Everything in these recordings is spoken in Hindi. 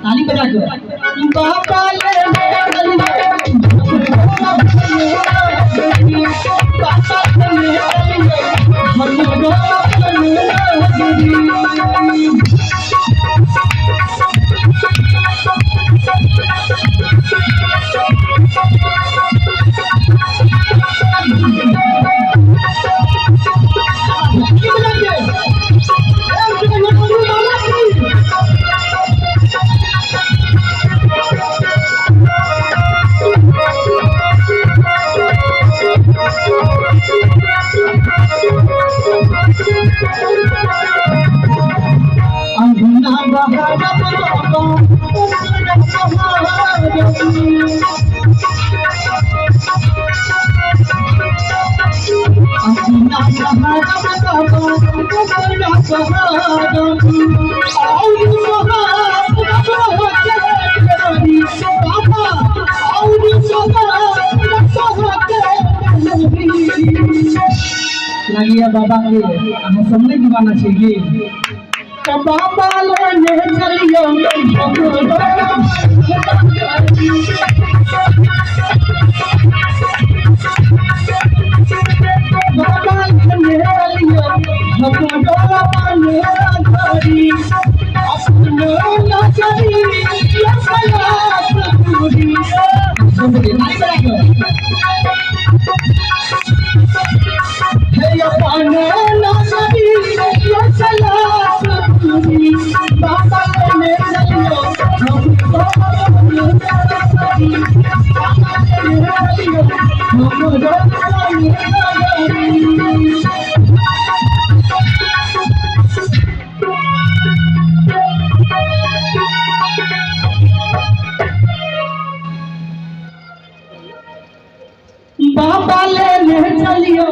ताली बजा के बाबा ले लगिया बाबा के हम सबने दीवाना चाहिए बाबा लेने चलियो बाबा लेने चलियो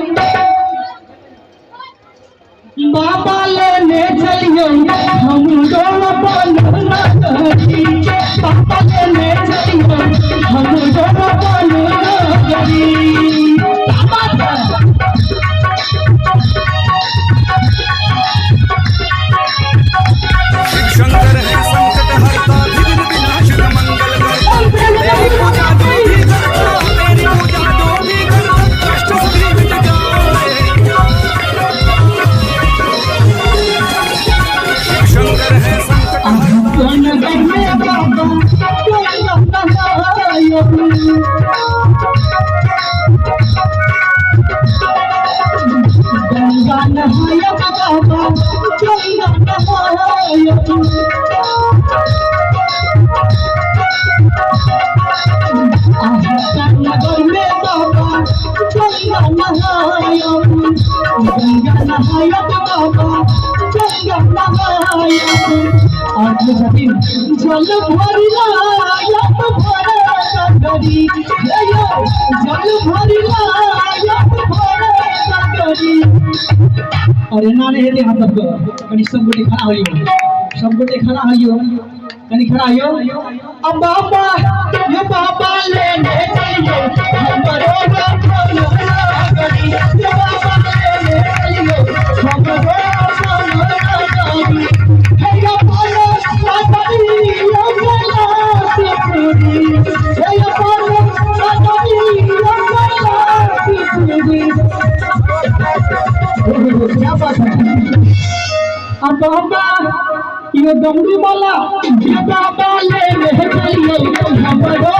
बाबा लेने चलियो हम दोनों बनना करी बाबा लेने चलियो हम दोनों बनना करी शंकर है संकट हरता विघ्न विनाशक मंगल करता तेरी पूजा दो भी करता तेरी पूजा दो भी करता कष्टों भी मिट जाए शंकर है संकट जल भरिला अरे ना रे दे हाथ सब कनी सब गोटे खड़ा होइयो सब गोटे खड़ा होइयो कनी खड़ा होइयो अब बाबा ये बाबा लेने चलियो हमरो गाना करी ये बाबा लेने चलियो हमरो गाना करी हे या पालो साथी यो गला सिपुरी हे या पालो साथी यो गला सिपुरी क्या बात है अब बाबा ये गमड़ी वाला ये बाबा लेने चलियो हमरो